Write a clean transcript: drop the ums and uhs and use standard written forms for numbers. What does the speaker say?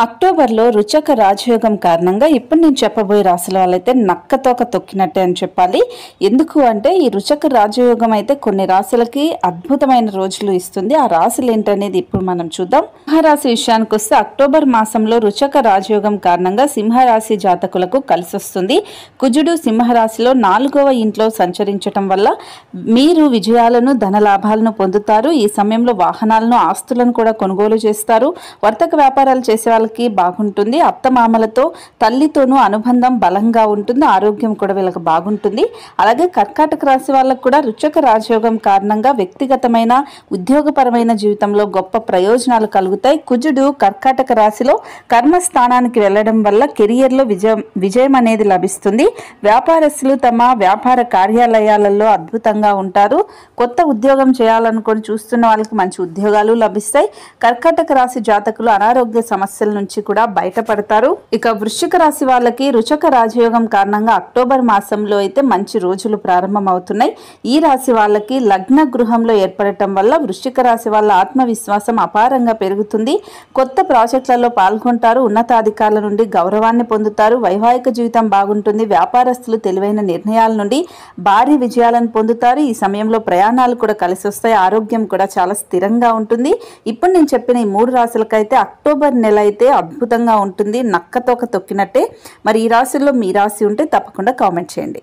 అక్టోబర్లో రుచక రాజయోగం కారణంగా ఇప్పుడు నేను చెప్పబోయే రాశుల వాళ్ళైతే నక్కతోక తొక్కినట్టే అని చెప్పాలి. ఎందుకు అంటే ఈ రుచక రాజయోగం అయితే కొన్ని రాశులకి అద్భుతమైన రోజులు ఇస్తుంది. ఆ రాశులు ఏంటనేది ఇప్పుడు మనం చూద్దాం. సింహరాశి విషయానికి వస్తే అక్టోబర్ మాసంలో రుచక రాజయోగం కారణంగా సింహరాశి జాతకులకు కలిసి వస్తుంది. కుజుడు సింహరాశిలో 4వ ఇంట్లో సంచరించటం వల్ల మీరు విజయాలను ధన లాభాలను పొందుతారు. ఈ సమయంలో వాహనాలను ఆస్తులను కూడా కొనుగోలు చేస్తారు. వర్తక వ్యాపారాలు చేసే వాళ్ళకి బాగుంటుంది. అత్తమామలతో తల్లితోనూ అనుబంధం బలంగా ఉంటుంది. ఆరోగ్యం కూడా వీళ్ళకి బాగుంటుంది. అలాగే కర్కాటక రాశి వాళ్ళకు కూడా రుచక రాజయోగం కారణంగా వ్యక్తిగతమైన ఉద్యోగపరమైన జీవితంలో గొప్ప ప్రయోజనాలు కలుగుతాయి. కుజుడు కర్కాటక రాశిలో కర్మస్థానానికి వెళ్లడం వల్ల కెరియర్లో విజయం అనేది లభిస్తుంది. వ్యాపారస్తులు తమ వ్యాపార కార్యాలయాలలో అద్భుతంగా ఉంటారు. కొత్త ఉద్యోగం చేయాలనుకొని చూస్తున్న వాళ్ళకి మంచి ఉద్యోగాలు లభిస్తాయి. కర్కాటక రాశి జాతకులు అనారోగ్య సమస్యల నుంచి కూడా బయటపడతారు. ఇక వృశ్చిక రాశి వాళ్ళకి రుచక రాజయోగం కారణంగా అక్టోబర్ మాసంలో అయితే మంచి రోజులు ప్రారంభమవుతున్నాయి. ఈ రాశి వాళ్ళకి లగ్న గృహంలో ఏర్పడటం వల్ల వృశ్చిక రాశి వాళ్ళ ఆత్మవిశ్వాసం అపారంగా పెరుగుతుంది. కొత్త ప్రాజెక్టులలో పాల్గొంటారు. ఉన్నతాధికారుల నుండి గౌరవాన్ని పొందుతారు. వైవాహిక జీవితం బాగుంటుంది. వ్యాపారస్తులు తెలివైన నిర్ణయాల నుండి భారీ విజయాలను పొందుతారు. ఈ సమయంలో ప్రయాణాలు కూడా కలిసి వస్తాయి. ఆరోగ్యం కూడా చాలా స్థిరంగా ఉంటుంది. ఇప్పుడు నేను చెప్పిన ఈ 3 రాశులకైతే అక్టోబర్ నెల అయితే అద్భుతంగా ఉంటుంది. నక్కతోక తొక్కినట్టే. మరి ఈ రాశుల్లో మీ రాశి ఉంటే తప్పకుండా కామెంట్ చేయండి.